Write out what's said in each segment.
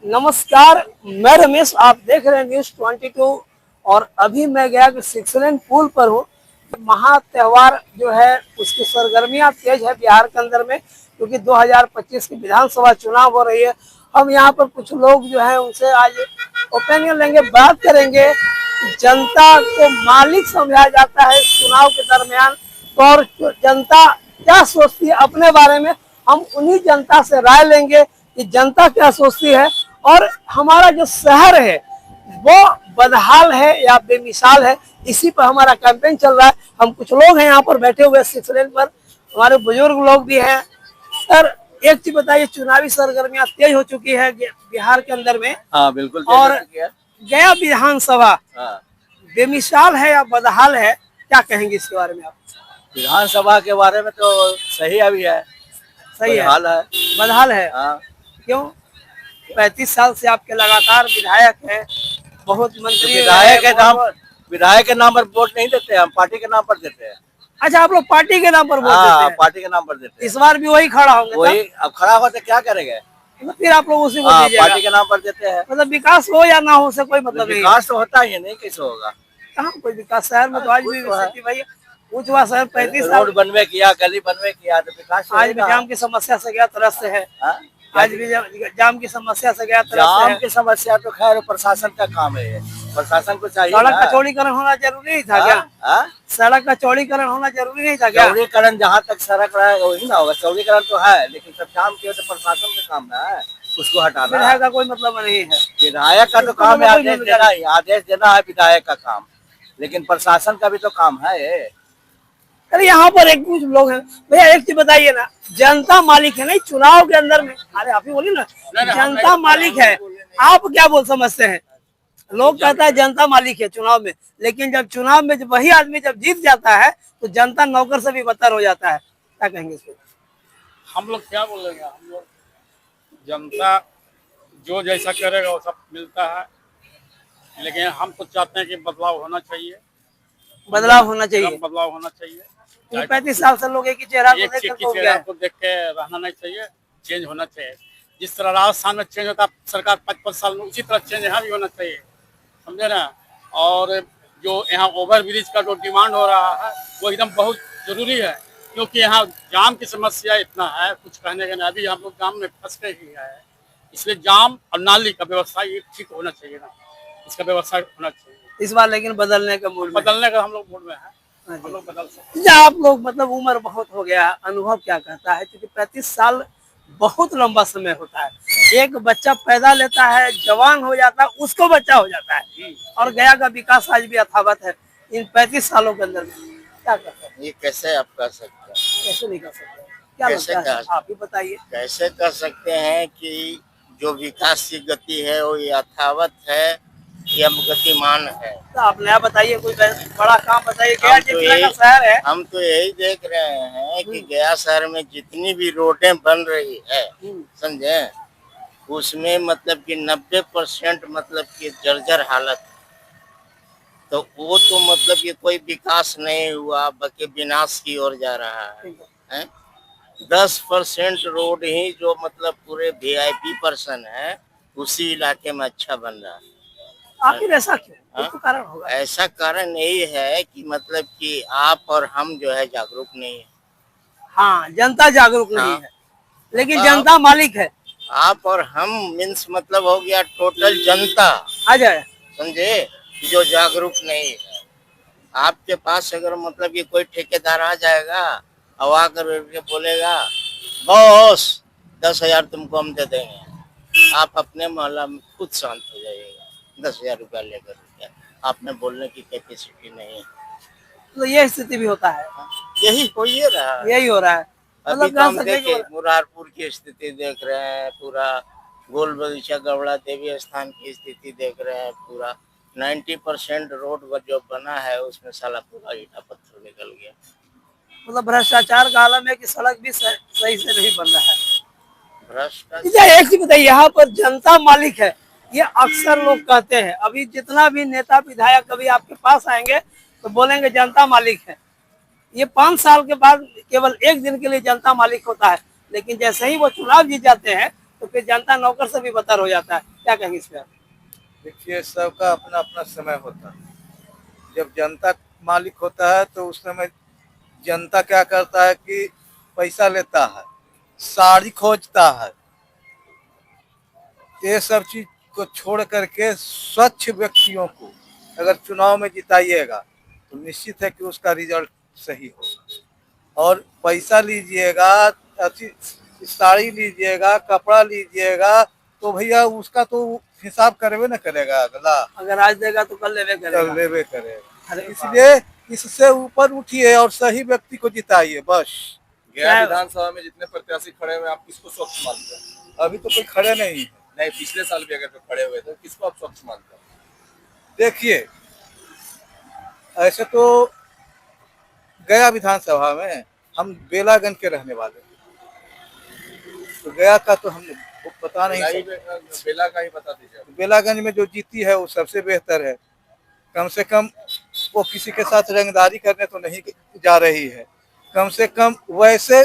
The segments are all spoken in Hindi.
नमस्कार, मैं रमेश। आप देख रहे हैं न्यूज़ 22 और अभी मैं गया कि सिक्स लेन पुल पर हूँ। महा त्योहार जो है उसकी सरगर्मियाँ तेज है बिहार के अंदर में, क्योंकि 2025 की विधानसभा चुनाव हो रही है। हम यहाँ पर कुछ लोग जो है उनसे आज ओपिनियन लेंगे, बात करेंगे। जनता को मालिक समझा जाता है चुनाव के दरमियान, तो और जनता क्या सोचती है अपने बारे में, हम उन्हीं जनता से राय लेंगे कि जनता क्या सोचती है। और हमारा जो शहर है वो बदहाल है या बेमिसाल है, इसी पर हमारा कैंपेन चल रहा है। हम कुछ लोग हैं यहाँ पर बैठे हुए सिक्स लेन पर, हमारे बुजुर्ग लोग भी हैं। सर, एक चीज बताइए, चुनावी सरगर्मियां तेज हो चुकी है बिहार के अंदर में। हाँ बिल्कुल। और गया विधानसभा बेमिसाल है या बदहाल है, क्या कहेंगे इसके बारे में आप? विधानसभा के बारे में तो सही अभी है, सही है, बदहाल है। बदहाल है। हाँ। क्यों? 35 साल से आपके लगातार विधायक हैं, बहुत मंत्री विधायक के नाम पर वोट नहीं देते, हम पार्टी के नाम पर देते हैं। अच्छा, आप लोग पार्टी के नाम पर वोट देते हैं? पार्टी के नाम पर देते हैं। इस बार भी वही खड़ा होंगे? वही अब खड़ा होगा तो क्या करेंगे, तो फिर आप लोग उसी को दीजिएगा। पार्टी के नाम पर देते हैं। मतलब विकास हो या ना हो से कोई मतलब नहीं। विकास तो होता ही नहीं, कैसे होगा? कहाँ कोई विकास? शहर में तो आज भी स्थिति भाई ऊंचवा शहर 35 साल रोड बनवे किया, गली बनवे किया, तो विकास आज भी जाम की समस्या से गया तरस से है। आज भी जाम की समस्या से गया तरस से जाम है। की समस्या तो खैर प्रशासन का काम है, प्रशासन को चाहिए। सड़क का चौड़ीकरण होना जरूरी नहीं था क्या? सड़क का चौड़ीकरण होना जरूरी नहीं था क्या? चौड़ीकरण जहाँ तक सड़क रहा है वही ना होगा। चौड़ीकरण तो है, लेकिन सब काम किया तो प्रशासन का काम है उसको हटाना। विधायक का कोई मतलब नहीं है। विधायक का तो काम है आदेश देना ही, आदेश देना है विधायक का काम, लेकिन प्रशासन का भी तो काम है। अरे यहाँ पर एक कुछ लोग हैं भैया, एक चीज बताइए ना, जनता मालिक है नहीं चुनाव के अंदर में? अरे आप ही बोलिए ना, जनता मालिक है। आप क्या बोल समझते हैं? लोग कहता है जनता मालिक है चुनाव में, लेकिन जब चुनाव में जब वही आदमी जब जीत जाता है तो जनता नौकर से भी बदतर हो जाता है। क्या कहेंगे इसको? हम लोग क्या बोलेंगे, हम लोग जनता जो जैसा करेगा वो सब मिलता है, लेकिन हम तो चाहते हैं कि बदलाव होना चाहिए। बदलाव होना चाहिए। बदलाव होना चाहिए। 35 साल से लोग एक ही चेहरा को देख के रहना नहीं चाहिए, चेंज होना चाहिए। जिस तरह राजस्थान में चेंज होता है सरकार 5-5 साल में, उसी तरह चेंज यहाँ भी होना चाहिए, समझे ना। और जो यहाँ ओवर ब्रिज का जो डिमांड हो रहा है वो एकदम बहुत जरूरी है, क्योंकि यहाँ जाम की समस्या इतना है, कुछ कहने का नहीं। अभी हम लोग जाम में फंस गए ही है, इसलिए जाम और नाली का व्यवस्था ये ठीक होना चाहिए ना, इसका व्यवस्था होना चाहिए इस बार। लेकिन बदलने का मूड, बदलने का हम लोग मूड में है, हम लोग बदल सकते हैं। आप लोग मतलब उम्र बहुत हो गया, अनुभव क्या कहता है? क्योंकि 35 साल बहुत लंबा समय होता है। एक बच्चा पैदा लेता है, जवान हो जाता है, उसको बच्चा हो जाता है, और गया का विकास आज भी यथावत है इन 35 सालों के अंदर में। क्या कहते हैं? ये कैसे आप कर सकते हैं? कैसे नहीं कर सकते? क्या लगता है आप ही बताइए। कैसे कर सकते हैं कि जो विकास की गति है वो यथावत है या गतिमान है? तो आप नया बताइए, कोई बड़ा काम बताइए। गया जितना का शहर है, हम तो यही देख रहे हैं कि गया शहर में जितनी भी रोडें बन रही है, समझे, उसमें मतलब कि 90% मतलब कि जर्जर हालत। तो वो तो मतलब कि कोई विकास नहीं हुआ, बल्कि विनाश की ओर जा रहा है। 10% रोड ही जो मतलब पूरे VIP पर्सन है उसी इलाके में अच्छा बन रहा है। आखिर ऐसा क्यों? तो कारण होगा। ऐसा कारण यही है कि मतलब कि आप और हम जो है जागरूक नहीं है। हाँ, जनता जागरूक नहीं है, लेकिन जनता मालिक है। आप और हम मीन्स मतलब हो गया टोटल जनता आ जाए, समझे, जो जागरूक नहीं है। आपके पास अगर मतलब कि कोई ठेकेदार आ जाएगा और आकर के बोलेगा बॉस 10,000 तुमको हम दे देंगे, आप अपने मोहल्ला में खुद शांत हो जाइएगा। 10,000 रुपया लेकर के आपने बोलने की कैपेसिटी नहीं है। तो ये स्थिति भी होता है। यही हो ही रहा है, यही हो रहा है। अभी तो हम देखे मुरारपुर की स्थिति देख रहे हैं, पूरा गोल बगीचा गवड़ा देवी स्थान की स्थिति देख रहे हैं। पूरा 90% रोड जो बना है उसमें साला पूरा ईटा पत्थर निकल गया। मतलब भ्रष्टाचार का आलम है कि सड़क भी सही से नहीं बन रहा है। भ्रष्टाचार एक चीज बताइए, यहाँ पर जनता मालिक है, ये अक्सर लोग कहते हैं। अभी जितना भी नेता विधायक कभी आपके पास आएंगे तो बोलेंगे जनता मालिक है। ये 5 साल के बाद केवल एक दिन के लिए जनता मालिक होता है, लेकिन जैसे ही वो चुनाव जीत जाते हैं तो फिर जनता नौकर से भी बदतर हो जाता है। क्या कहेंगे इस पर? देखिए, सबका अपना अपना समय होता है। जब जनता मालिक होता है तो उस समय जनता क्या करता है कि पैसा लेता है, साड़ी खोजता है। ये सब चीज को छोड़ करके स्वच्छ व्यक्तियों को अगर चुनाव में जिताइएगा तो निश्चित है कि उसका रिजल्ट सही होगा। और पैसा लीजिएगा, अच्छी साड़ी लीजिएगा, कपड़ा लीजिएगा, तो भैया उसका तो हिसाब करवे न करेगा अगला, अगर आज देगा तो कल लेवे कर करेगा। लेवे करेगा। अरे इसलिए इससे ऊपर उठिए और सही व्यक्ति को जिताइए बस। गया विधानसभा में जितने प्रत्याशी खड़े हुए आप किसको स्वच्छ मानते हैं? अभी तो कोई खड़े नहीं है। नहीं, पिछले साल भी अगर कोई खड़े हुए थे किसको आप स्वच्छ मानते हैं? देखिए, ऐसे तो गया विधानसभा में हम बेलागंज के रहने वाले हैं, तो गया का तो हम पता नहीं। बेला का ही बता दीजिए। बेलागंज में जो जीती है वो सबसे बेहतर है। कम से कम वो किसी के साथ रंगदारी करने तो नहीं जा रही है। कम से कम वैसे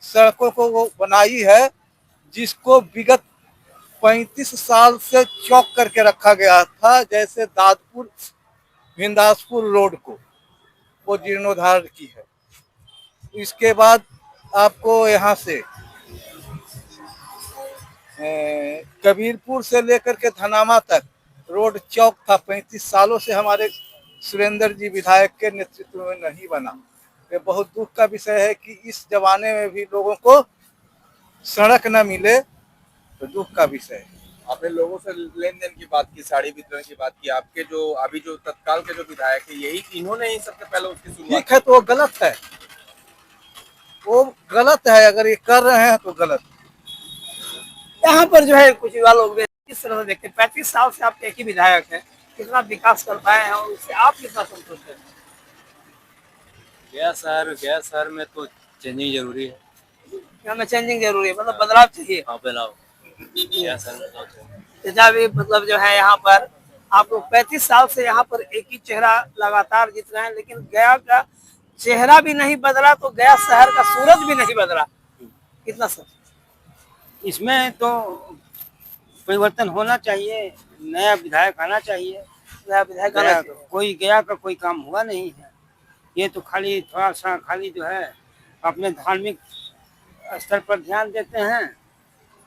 सड़कों को वो बनाई है जिसको विगत 35 साल से चौक करके रखा गया था, जैसे दादपुर विंदासपुर रोड को वो जीर्णोद्धार की है। इसके बाद आपको यहाँ से कबीरपुर से लेकर के धनामा तक रोड चौक था, 35 सालों से हमारे सुरेंद्र जी विधायक के नेतृत्व में नहीं बना। ये बहुत दुख का विषय है कि इस जमाने में भी लोगों को सड़क न मिले, तो दुख का विषय है। आपने लोगों से लेन देन की बात की, साड़ी वितरण की बात की। आपके जो अभी जो तत्काल के जो विधायक है यही इन्होंने ही सबसे पहले उसकी शुरुआत ठीक है, तो वो गलत है, वो गलत है। अगर ये कर रहे हैं तो गलत। यहाँ पर जो है कुछ युवा लोग भी किस तरह से देखते हैं? 35 साल से आप एक ही विधायक हैं, कितना विकास कर पाए हैं और उससे आप कितना संतुष्ट हैं? गया शहर में तो चेंजिंग जरूरी है। यहाँ में चेंजिंग जरूरी है, मतलब बदलाव चाहिए। हाँ, बदलाव गया शहर में तो चाचा भी मतलब जो है यहाँ पर आप लोग 35 साल से यहाँ पर एक ही चेहरा लगातार जीत रहे हैं, लेकिन गया का चेहरा भी नहीं बदला तो गया शहर का सूरज भी नहीं बदला। कितना सच? इसमें तो परिवर्तन होना चाहिए, नया विधायक आना चाहिए। नया विधायक आना चाहिए। कोई गया का कोई काम हुआ नहीं है। ये तो खाली थोड़ा सा खाली जो है अपने धार्मिक स्तर पर ध्यान देते हैं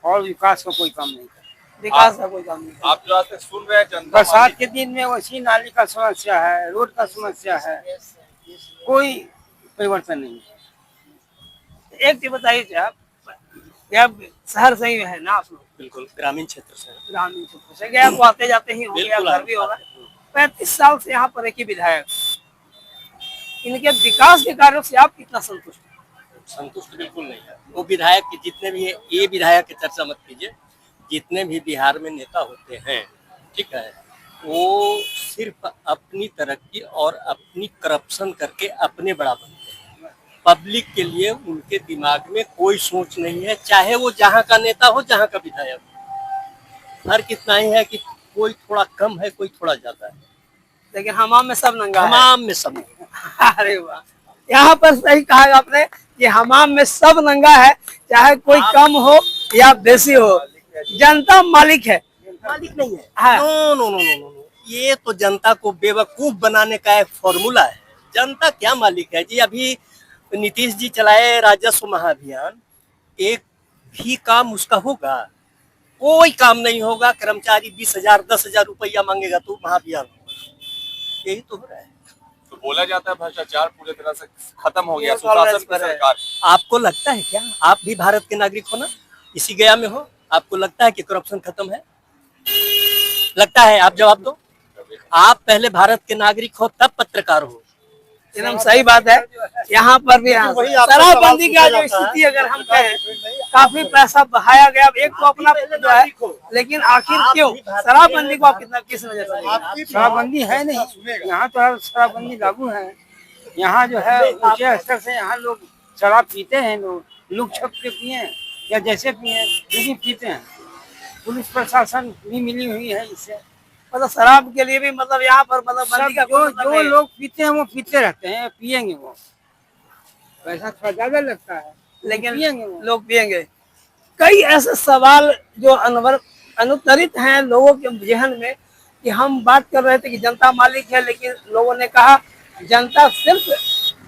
और विकास का कोई काम नहीं करते। विकास का कोई काम नहीं। आप जो आज तक सुन रहे हैं जनता बरसात के दिन में वैसी नाली का समस्या है, रोड का समस्या है, कोई परिवर्तन नहीं है। एक चीज बताइए आप, गया शहर से ही है ना आप लोग? बिल्कुल ग्रामीण क्षेत्र से। ग्रामीण क्षेत्र से गया तो आते जाते ही होंगे, बिल्कुल घर भी होगा। 35 साल से यहाँ पर एक ही विधायक, इनके विकास के कार्यों से आप कितना संतुष्ट हैं? संतुष्ट बिल्कुल नहीं है। वो विधायक के जितने भी, ये विधायक की चर्चा मत कीजिए, जितने भी बिहार में नेता होते हैं, ठीक है, वो सिर्फ अपनी तरक्की और अपनी करप्शन करके अपने बड़ा बनते हैं। पब्लिक के लिए उनके दिमाग में कोई सोच नहीं है, चाहे वो जहाँ का नेता हो, जहाँ का विधायक हो। हर कितना ही है कि कोई थोड़ा कम है, कोई थोड़ा ज्यादा है, लेकिन हमाम में सब नंगा है। तमाम में सब। अरे वाह, यहाँ पर सही कहा आपने कि हमाम में सब नंगा है, चाहे कोई कम हो या बेसी हो, जनता मालिक है। मालिक नहीं है। हाँ। No no no no no, ये तो जनता को बेवकूफ बनाने का एक फॉर्मूला है। जनता क्या मालिक है जी? अभी नीतीश जी चलाए राजस्व महाअभियान, एक भी काम उसका होगा? कोई काम नहीं होगा। कर्मचारी 20,000 10,000 रुपया मांगेगा तो महाअभियान होगा। यही तो हो रहा है। तो बोला जाता है भ्रष्टाचार पूरी तरह से खत्म हो गया, ये सुशासन की कांग्रेस पर है। सरकार। आपको लगता है क्या? आप भी भारत के नागरिक हो ना, इसी गया में हो, आपको लगता है कि करप्शन खत्म है? लगता है? आप जवाब दो। आप पहले भारत के नागरिक हो तब पत्रकार हो। एकदम सही बात है। यहाँ पर भी शराबबंदी का जो स्थिति अगर हम कहें, काफी पैसा बहाया गया, एक तो अपना जो है, लेकिन आखिर क्यों शराबबंदी को आप कितना किस नजर से देखते हैं? शराबबंदी है नहीं, यहाँ तो शराबबंदी लागू है। यहाँ जो है ऊंचे स्तर से यहाँ लोग शराब पीते हैं, लोग लुक छप के पिए या जैसे पिए, लेकिन पीते हैं। पुलिस प्रशासन भी मिली हुई है इससे। मतलब शराब के लिए भी मतलब यहाँ पर मतलब बंदी का कोई मतलब जो नहीं है। लोग पीते हैं वो पीते रहते हैं, पिएंगे वो। पैसा थोड़ा ज्यादा लगता है, लेकिन पिएंगे वो। लोग पिएंगे। कई ऐसे सवाल जो अनुत्तरित हैं लोगों के जहन में कि हम बात कर रहे थे कि जनता मालिक है, लेकिन लोगों ने कहा जनता सिर्फ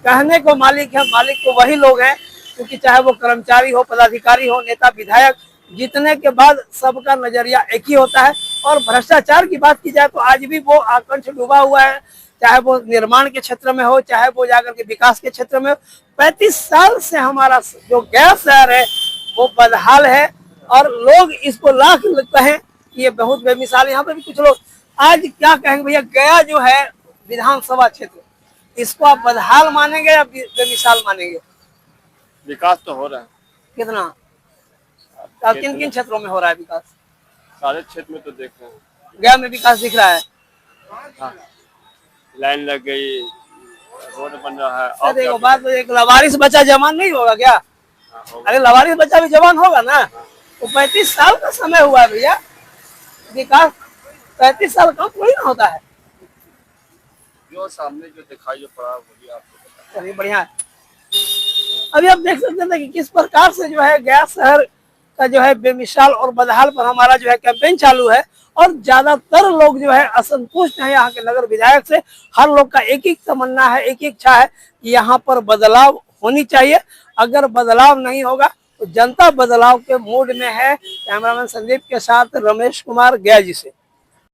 कहने को मालिक है, मालिक तो वही लोग हैं, क्योंकि चाहे वो कर्मचारी हो, पदाधिकारी हो, नेता विधायक, जीतने के बाद सबका नजरिया एक ही होता है। और भ्रष्टाचार की बात की जाए तो आज भी वो आकांक्ष डूबा हुआ है, चाहे वो निर्माण के क्षेत्र में हो, चाहे वो जाकर के विकास के क्षेत्र में हो। 35 साल से हमारा जो गया शहर है वो बदहाल है और लोग इसको लाख कहें कि ये बहुत बेमिसाल। यहाँ पे भी कुछ लोग आज क्या कहेंगे भैया, गया जो है विधानसभा क्षेत्र, इसको आप बदहाल मानेंगे या बेमिसाल मानेंगे? विकास तो हो रहा है, कितना, किन किन क्षेत्रों में हो रहा है विकास? सारे क्षेत्र में तो देख रहे हैं, गया में विकास दिख रहा है। हाँ, लाइन लग गई, रोड बन रहा है। सर देखो बात, तो एक लवारिस बच्चा जवान नहीं होगा क्या? अरे लवारिस बच्चा भी जवान होगा ना। तो 35 साल का समय हुआ है भैया, विकास 35 साल कम थोड़ी ना होता है। जो सामने जो दिखाई पड़ा वही आपको चलिए बढ़िया है। अभी आप देख सकते थे कि किस प्रकार से जो है गया शहर का जो है बेमिसाल और बदहाल पर हमारा जो है कैंपेन चालू है और ज्यादातर लोग जो है असंतुष्ट हैं यहाँ के नगर विधायक से। हर लोग का एक ही तमन्ना है, एक ही इच्छा है कि यहाँ पर बदलाव होनी चाहिए। अगर बदलाव नहीं होगा तो जनता बदलाव के मूड में है। कैमरामैन संदीप के साथ रमेश कुमार, गया जी से।